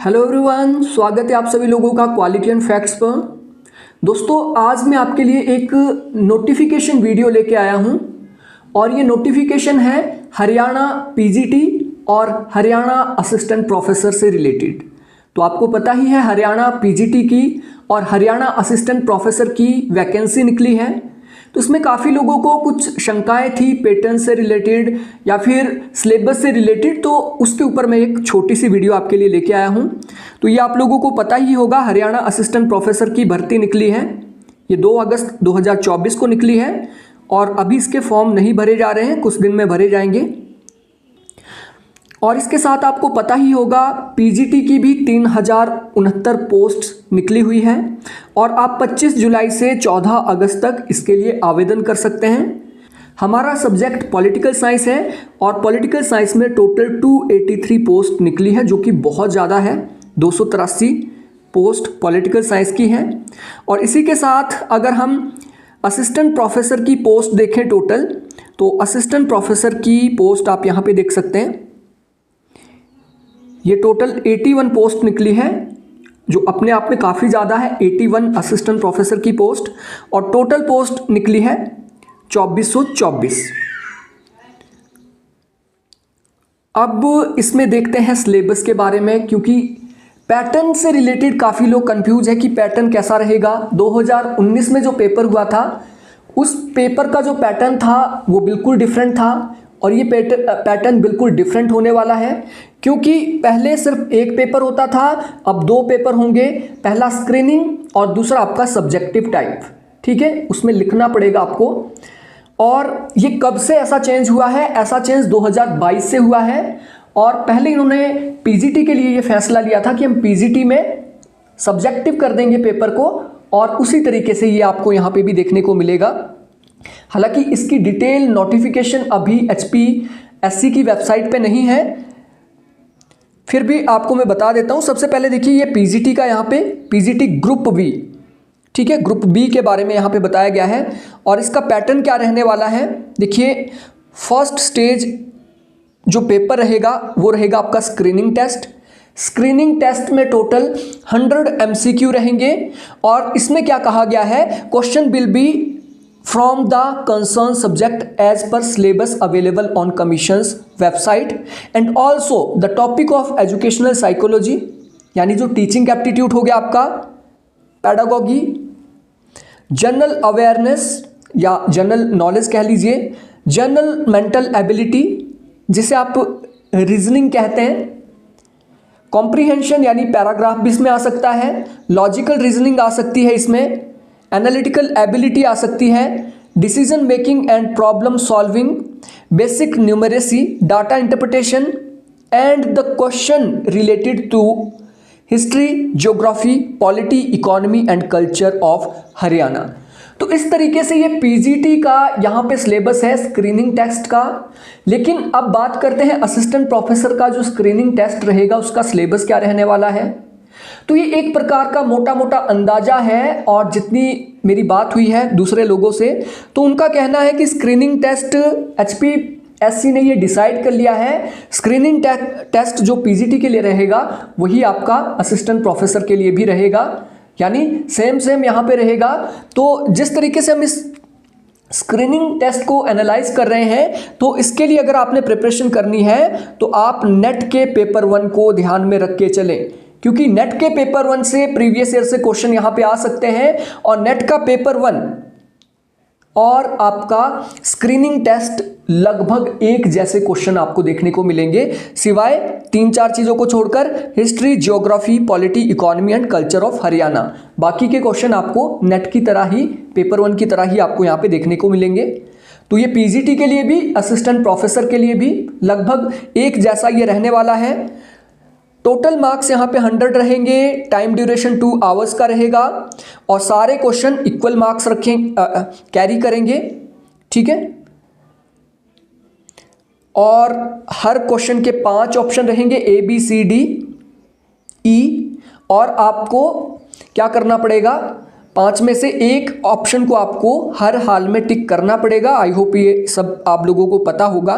Hello everyone, स्वागत है आप सभी लोगों का क्वालिटी एंड फैक्ट्स पर। दोस्तों, आज मैं आपके लिए एक नोटिफिकेशन वीडियो लेके आया हूं और ये नोटिफिकेशन है हरियाणा पीजीटी और हरियाणा असिस्टेंट प्रोफेसर से रिलेटेड। तो आपको पता ही है हरियाणा पीजीटी की और हरियाणा असिस्टेंट प्रोफेसर की वैकेंसी निकली है। तो इसमें काफ़ी लोगों को कुछ शंकाएं थी पैटर्न से रिलेटेड या फिर सिलेबस से रिलेटेड, तो उसके ऊपर मैं एक छोटी सी वीडियो आपके लिए लेके आया हूं। तो ये आप लोगों को पता ही होगा, हरियाणा असिस्टेंट प्रोफेसर की भर्ती निकली है। ये 2 अगस्त 2024 को निकली है और अभी इसके फॉर्म नहीं भरे जा रहे हैं, कुछ दिन में भरे जाएंगे। और इसके साथ आपको पता ही होगा पीजीटी की भी 3069 पोस्ट निकली हुई है और आप 25 जुलाई से 14 अगस्त तक इसके लिए आवेदन कर सकते हैं। हमारा सब्जेक्ट पॉलिटिकल साइंस है और पॉलिटिकल साइंस में टोटल 283 पोस्ट निकली है, जो कि बहुत ज़्यादा है। 283 पोस्ट पॉलिटिकल साइंस की है। और इसी के साथ अगर हम असिस्टेंट प्रोफेसर की पोस्ट देखें टोटल, तो असिस्टेंट प्रोफेसर की पोस्ट आप यहाँ पे देख सकते हैं। ये टोटल 81 पोस्ट निकली है, जो अपने आप में काफ़ी ज़्यादा है। 81 असिस्टेंट प्रोफेसर की पोस्ट और टोटल पोस्ट निकली है 2424। अब इसमें देखते हैं सिलेबस के बारे में, क्योंकि पैटर्न से रिलेटेड काफ़ी लोग कंफ्यूज है कि पैटर्न कैसा रहेगा। 2019 में जो पेपर हुआ था, उस पेपर का जो पैटर्न था वो बिल्कुल डिफरेंट था और ये पैटर्न बिल्कुल डिफरेंट होने वाला है, क्योंकि पहले सिर्फ एक पेपर होता था, अब 2 पेपर होंगे। पहला स्क्रीनिंग और दूसरा आपका सब्जेक्टिव टाइप, ठीक है, उसमें लिखना पड़ेगा आपको। और ये कब से ऐसा चेंज हुआ है? ऐसा चेंज 2022 से हुआ है और पहले इन्होंने पीजीटी के लिए ये फैसला लिया था कि हम पीजीटी में सब्जेक्टिव कर देंगे पेपर को, और उसी तरीके से ये आपको यहाँ पे भी देखने को मिलेगा। हालांकि इसकी डिटेल नोटिफिकेशन अभी एचपीएससी की वेबसाइट पे नहीं है, फिर भी आपको मैं बता देता हूं। सबसे पहले देखिए, ये पीजीटी का यहाँ पे पीजीटी ग्रुप बी, ठीक है, ग्रुप बी के बारे में यहाँ पे बताया गया है और इसका पैटर्न क्या रहने वाला है। देखिए, फर्स्ट स्टेज जो पेपर रहेगा वो रहेगा आपका स्क्रीनिंग टेस्ट। स्क्रीनिंग टेस्ट में टोटल 100 एमसीक्यू रहेंगे और इसमें क्या कहा गया है, question will be from the concerned subject as per syllabus available on commission's website and also the topic of educational psychology, यानी जो टीचिंग एप्टीट्यूड हो गया आपका, पेडागोगी, जनरल अवेयरनेस या जनरल नॉलेज कह लीजिए, जनरल मेंटल एबिलिटी जिसे आप रीजनिंग कहते हैं, कॉम्प्रीहेंशन यानी पैराग्राफ भी इसमें आ सकता है, लॉजिकल रीजनिंग आ सकती है इसमें, एनालिटिकल एबिलिटी आ सकती है, decision making and problem solving, basic numeracy, data interpretation and the question related to history, geography, polity, economy and culture of Haryana. तो इस तरीके से ये पीजीटी का यहाँ पे सिलेबस है स्क्रीनिंग टेस्ट का। लेकिन अब बात करते हैं असिस्टेंट प्रोफेसर का जो स्क्रीनिंग टेस्ट रहेगा, उसका सिलेबस क्या रहने वाला है। तो ये एक प्रकार का मोटा मोटा अंदाजा है, और जितनी मेरी बात हुई है दूसरे लोगों से, तो उनका कहना है कि स्क्रीनिंग टेस्ट एचपीएससी ने ये डिसाइड कर लिया है, स्क्रीनिंग टेस्ट जो पीजीटी के लिए रहेगा वही आपका असिस्टेंट प्रोफेसर के लिए भी रहेगा, यानी सेम यहाँ पे रहेगा। तो जिस तरीके से हम इस स्क्रीनिंग टेस्ट को एनालाइज कर रहे हैं, तो इसके लिए अगर आपने प्रिपरेशन करनी है तो आप नेट के पेपर 1 को ध्यान में रख के चलें, क्योंकि नेट के पेपर 1 से प्रीवियस ईयर से क्वेश्चन यहां पे आ सकते हैं। और नेट का पेपर 1 और आपका स्क्रीनिंग टेस्ट लगभग एक जैसे क्वेश्चन आपको देखने को मिलेंगे, सिवाय 3-4 चीजों को छोड़कर, history, geography, polity, economy and culture of Haryana. बाकी के क्वेश्चन आपको नेट की तरह ही, पेपर 1 की तरह ही आपको यहाँ पे देखने को मिलेंगे। तो ये पीजीटी के लिए भी, असिस्टेंट प्रोफेसर के लिए भी लगभग एक जैसा ये रहने वाला है। टोटल मार्क्स यहाँ पे 100 रहेंगे, टाइम ड्यूरेशन 2 आवर्स का रहेगा और सारे क्वेश्चन इक्वल मार्क्स कैरी करेंगे, ठीक है। और हर क्वेश्चन के 5 ऑप्शन रहेंगे, A B C D E, और आपको क्या करना पड़ेगा, 5 में से एक ऑप्शन को आपको हर हाल में टिक करना पड़ेगा। आई होप ये सब आप लोगों को पता होगा,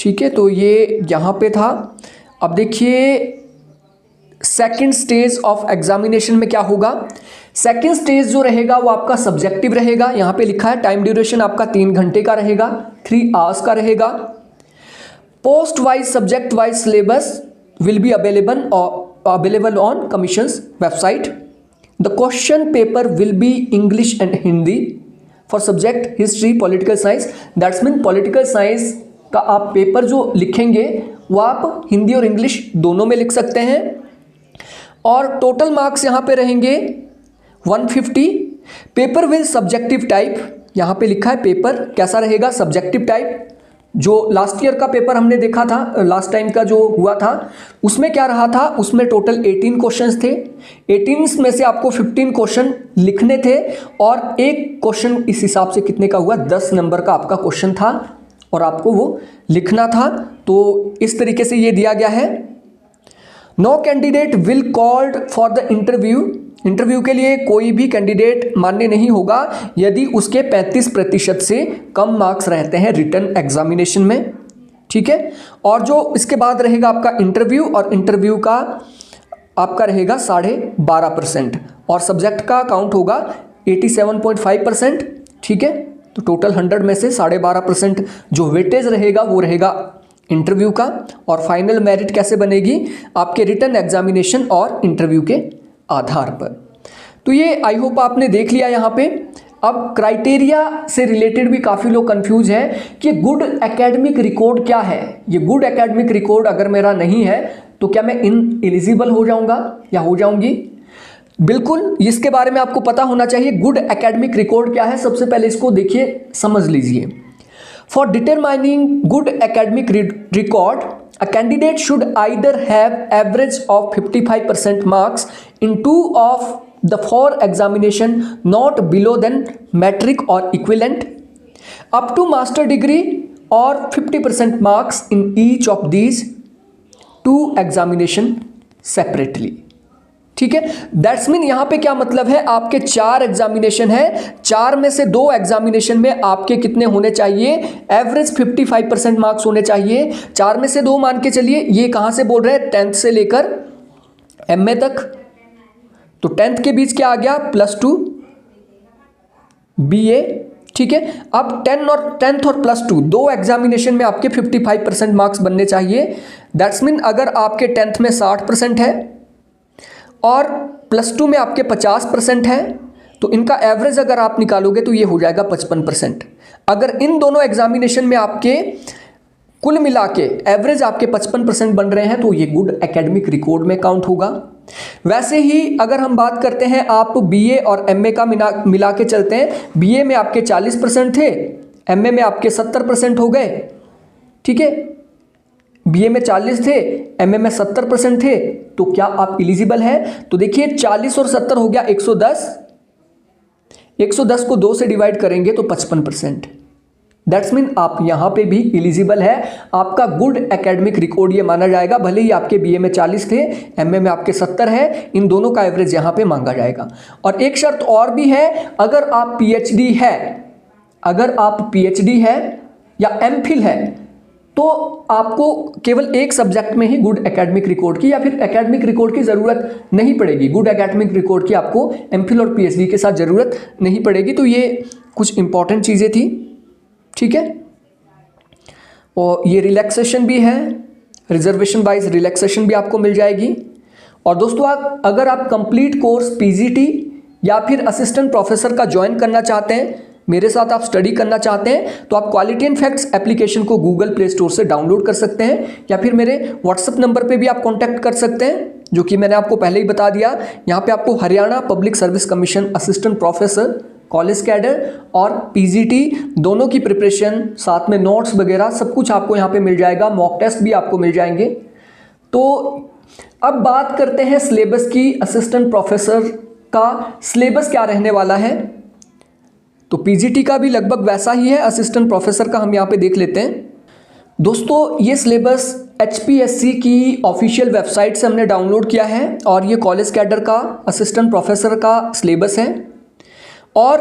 ठीक है, तो ये यहाँ पे था। अब देखिए सेकंड स्टेज ऑफ एग्जामिनेशन में क्या होगा। सेकंड स्टेज जो रहेगा वो आपका सब्जेक्टिव रहेगा। यहाँ पे लिखा है टाइम ड्यूरेशन आपका 3 घंटे का रहेगा, 3 आवर्स का रहेगा। Post wise subject wise syllabus will be available on commissions website. The question paper will be English and Hindi for subject history political science. That's mean political science का आप पेपर जो लिखेंगे वो आप हिंदी और इंग्लिश दोनों में लिख सकते हैं। और टोटल मार्क्स यहाँ पे रहेंगे 150। पेपर विल सब्जेक्टिव टाइप, यहाँ पे लिखा है पेपर कैसा रहेगा, सब्जेक्टिव टाइप। जो लास्ट ईयर का पेपर हमने देखा था, लास्ट टाइम का जो हुआ था, उसमें क्या रहा था, उसमें टोटल 18 क्वेश्चंस थे। 18 में से आपको 15 क्वेश्चन लिखने थे और एक क्वेश्चन इस हिसाब से कितने का हुआ, 10 नंबर का आपका क्वेश्चन था और आपको वो लिखना था। तो इस तरीके से ये दिया गया है। No candidate will called for the interview के लिए कोई भी कैंडिडेट मान्य नहीं होगा यदि उसके 35% से कम मार्क्स रहते हैं रिटन एग्जामिनेशन में। ठीक है, और जो इसके बाद रहेगा आपका इंटरव्यू, और इंटरव्यू का आपका रहेगा 12.5% और सब्जेक्ट का काउंट होगा 87.5%। ठीक है, तो टोटल 100 में से 12.5% जो वेटेज रहेगा वो रहेगा इंटरव्यू का। और फाइनल मेरिट कैसे बनेगी, आपके रिटन एग्जामिनेशन और इंटरव्यू के आधार पर। तो ये आई होप आपने देख लिया यहाँ पे। अब क्राइटेरिया से रिलेटेड भी काफ़ी लोग कंफ्यूज हैं कि गुड एकेडमिक रिकॉर्ड क्या है। ये गुड एकेडमिक रिकॉर्ड अगर मेरा नहीं है तो क्या मैं इनएलिजिबल हो जाऊंगा या हो जाऊंगी। बिल्कुल, इसके बारे में आपको पता होना चाहिए गुड एकेडमिक रिकॉर्ड क्या है। सबसे पहले इसको देखिए, समझ लीजिए। For determining good academic record, a candidate should either have average of 55% marks in 2 of the 4 examination not below than metric or equivalent, up to master degree, or 50% marks in each of these 2 examination separately। ठीक है, that's mean यहाँ पे क्या मतलब है, आपके 4 examination है, 4 में से 2 एग्जामिनेशन में आपके कितने होने चाहिए, एवरेज 55% मार्क्स होने चाहिए। 4 में से 2 मान के चलिए, ये कहाँ से बोल रहे हैं, 10th से लेकर MA तक। तो 10th के बीच क्या आ गया, +2 BA। ठीक है, अब 10th और +2 2 एग्जामिनेशन में आपके 55% मार्क्स बनने चाहिए। दैट्स मीन अगर आपके 10th में 60% है और +2 में आपके 50% है तो इनका एवरेज अगर आप निकालोगे तो ये हो जाएगा 55%। अगर इन दोनों एग्जामिनेशन में आपके कुल मिला के एवरेज आपके 55% बन रहे हैं तो ये गुड एकेडमिक रिकॉर्ड में काउंट होगा। वैसे ही अगर हम बात करते हैं, आप BA और MA का मिला के चलते हैं, BA में आपके 40% थे, MA में आपके 70% हो गए। ठीक है, BA में 40 थे, MA में 70% थे, तो क्या आप एलिजिबल हैं? तो देखिए 40 और 70 हो गया 110, 110 को 2 से डिवाइड करेंगे तो 55%। दैट्स मीन आप यहां पे भी एलिजिबल है, आपका गुड एकेडमिक रिकॉर्ड ये माना जाएगा। भले ही आपके BA में 40 थे, MA में आपके 70 है, इन दोनों का एवरेज यहां पे मांगा जाएगा। और एक शर्त और भी है, अगर आप PhD है या MPhil है तो आपको केवल एक सब्जेक्ट में ही गुड एकेडमिक रिकॉर्ड की या फिर एकेडमिक रिकॉर्ड की ज़रूरत नहीं पड़ेगी। गुड एकेडमिक रिकॉर्ड की आपको MPhil और PhD के साथ ज़रूरत नहीं पड़ेगी। तो ये कुछ इंपॉर्टेंट चीज़ें थी। ठीक है, और ये रिलैक्सेशन भी है, रिजर्वेशन वाइज रिलैक्सेशन भी आपको मिल जाएगी। और दोस्तों अगर आप कंप्लीट कोर्स PGT या फिर असिस्टेंट प्रोफेसर का ज्वाइन करना चाहते हैं, मेरे साथ आप स्टडी करना चाहते हैं, तो आप क्वालिटी एंड फैक्ट्स एप्लीकेशन को गूगल प्ले स्टोर से डाउनलोड कर सकते हैं या फिर मेरे व्हाट्सएप नंबर पे भी आप कांटेक्ट कर सकते हैं, जो कि मैंने आपको पहले ही बता दिया। यहाँ पे आपको Haryana public service commission assistant professor, college cadre और PGT दोनों की प्रिपरेशन, साथ में नोट्स वगैरह सब कुछ आपको यहाँ पे मिल जाएगा। मॉक टेस्ट भी आपको मिल जाएंगे। तो अब बात करते हैं सिलेबस की। असिस्टेंट प्रोफेसर का सिलेबस क्या रहने वाला है, तो PGT का भी लगभग वैसा ही है, असिस्टेंट प्रोफेसर का हम यहाँ पे देख लेते हैं। दोस्तों ये सिलेबस HPSC की ऑफिशियल वेबसाइट से हमने डाउनलोड किया है और ये कॉलेज कैडर का असिस्टेंट प्रोफेसर का सिलेबस है। और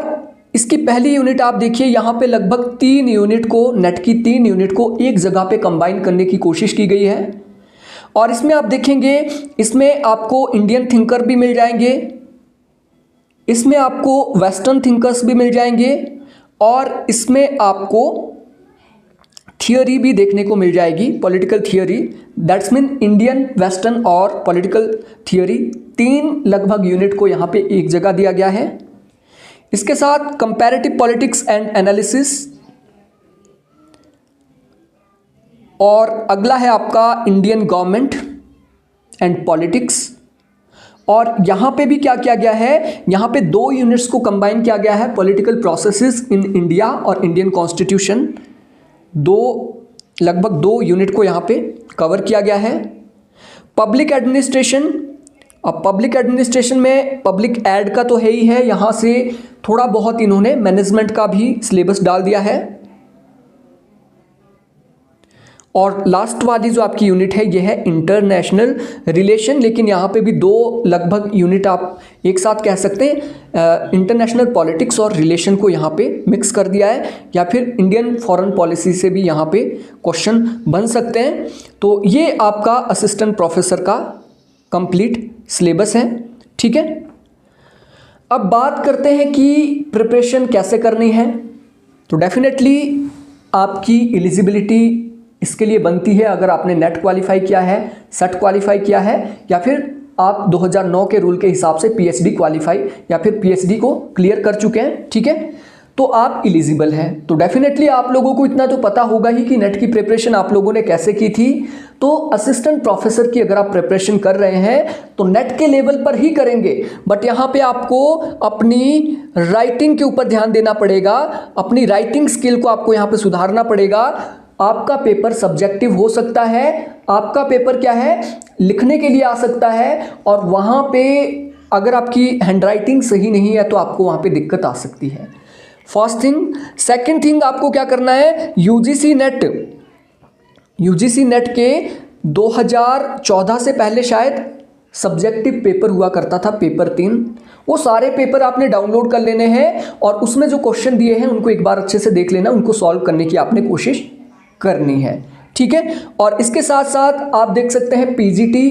इसकी पहली यूनिट आप देखिए, यहाँ पे लगभग 3 यूनिट को, नेट की 3 यूनिट को एक जगह पे कंबाइन करने की कोशिश की गई है। और इसमें आप देखेंगे, इसमें आपको इंडियन थिंकर भी मिल जाएंगे, इसमें आपको वेस्टर्न थिंकर्स भी मिल जाएंगे, और इसमें आपको थियोरी भी देखने को मिल जाएगी, political theory. That's mean Indian, western और पॉलिटिकल थियोरी, 3 लगभग यूनिट को यहाँ पे एक जगह दिया गया है। इसके साथ कंपैरेटिव पॉलिटिक्स एंड एनालिसिस, और अगला है आपका इंडियन गवर्नमेंट एंड पॉलिटिक्स। और यहाँ पे भी क्या किया गया है, यहाँ पे 2 यूनिट्स को कंबाइन किया गया है, पॉलिटिकल प्रोसेसेस इन इंडिया और इंडियन कॉन्स्टिट्यूशन। लगभग 2 यूनिट को यहाँ पे कवर किया गया है। पब्लिक एडमिनिस्ट्रेशन, अब पब्लिक एडमिनिस्ट्रेशन में पब्लिक एड का तो है ही है, यहाँ से थोड़ा बहुत इन्होंने मैनेजमेंट का भी सिलेबस डाल दिया है। और लास्ट वाली जो आपकी यूनिट है ये है इंटरनेशनल रिलेशन, लेकिन यहाँ पे भी 2 लगभग यूनिट आप एक साथ कह सकते हैं, इंटरनेशनल पॉलिटिक्स और रिलेशन को यहाँ पे मिक्स कर दिया है, या फिर इंडियन फॉरेन पॉलिसी से भी यहाँ पे क्वेश्चन बन सकते हैं। तो ये आपका असिस्टेंट प्रोफेसर का कंप्लीट सिलेबस है, ठीक है। अब बात करते हैं कि प्रिपरेशन कैसे करनी है। तो डेफिनेटली आपकी एलिजिबिलिटी इसके लिए बनती है अगर आपने नेट क्वालिफाई किया है, सेट क्वालिफाई किया है, या फिर आप 2009 के रूल के हिसाब से पीएचडी क्वालिफाई या फिर पीएचडी को क्लियर कर चुके हैं, ठीक है, तो आप एलिजिबल हैं। तो डेफिनेटली आप लोगों को इतना तो पता होगा ही कि नेट की प्रिपरेशन आप लोगों ने कैसे की थी। तो असिस्टेंट प्रोफेसर की अगर आप प्रिपरेशन कर रहे हैं तो नेट के लेवल पर ही करेंगे, बट यहाँ पे आपको अपनी राइटिंग के ऊपर ध्यान देना पड़ेगा, अपनी राइटिंग स्किल को आपको यहाँ पे सुधारना पड़ेगा। आपका पेपर सब्जेक्टिव हो सकता है, आपका पेपर क्या है, लिखने के लिए आ सकता है, और वहाँ पे अगर आपकी हैंडराइटिंग सही नहीं है तो आपको वहाँ पे दिक्कत आ सकती है। First thing. सेकंड थिंग, आपको क्या करना है, यूजीसी नेट के 2014 से पहले शायद सब्जेक्टिव पेपर हुआ करता था, पेपर 3, वो सारे पेपर आपने डाउनलोड कर लेने हैं, और उसमें जो क्वेश्चन दिए हैं उनको एक बार अच्छे से देख लेना, उनको सॉल्व करने की आपने कोशिश करनी है, ठीक है। और इसके साथ साथ आप देख सकते हैं पीजीटी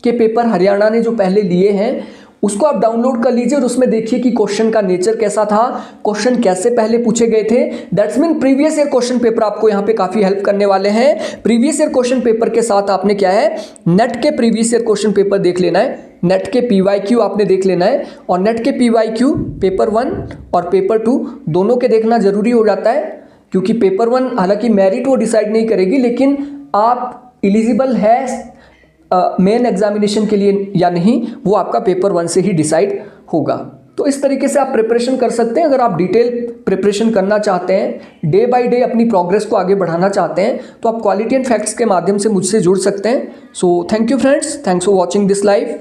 के पेपर हरियाणा ने जो पहले लिए हैं उसको आप डाउनलोड कर लीजिए, और उसमें देखिए कि क्वेश्चन का नेचर कैसा था, क्वेश्चन कैसे पहले पूछे गए थे। That's mean previous year question paper आपको यहाँ पे काफ़ी हेल्प करने वाले हैं। प्रीवियस ईयर क्वेश्चन पेपर के साथ आपने क्या है, नेट के प्रीवियस ईयर क्वेश्चन पेपर देख लेना है, नेट के पीवाईक्यू आपने देख लेना है, और नेट के पीवाईक्यू पेपर 1 और पेपर 2 दोनों के देखना जरूरी हो जाता है, क्योंकि पेपर 1 हालांकि मेरिट वो डिसाइड नहीं करेगी, लेकिन आप एलिजिबल है मेन एग्जामिनेशन के लिए या नहीं, वो आपका पेपर 1 से ही डिसाइड होगा। तो इस तरीके से आप प्रिपरेशन कर सकते हैं। अगर आप डिटेल प्रिपरेशन करना चाहते हैं, डे बाय डे अपनी प्रोग्रेस को आगे बढ़ाना चाहते हैं, तो आप क्वालिटी एंड फैक्ट्स के माध्यम से मुझसे जुड़ सकते हैं। So thank you friends, thanks for watching this live.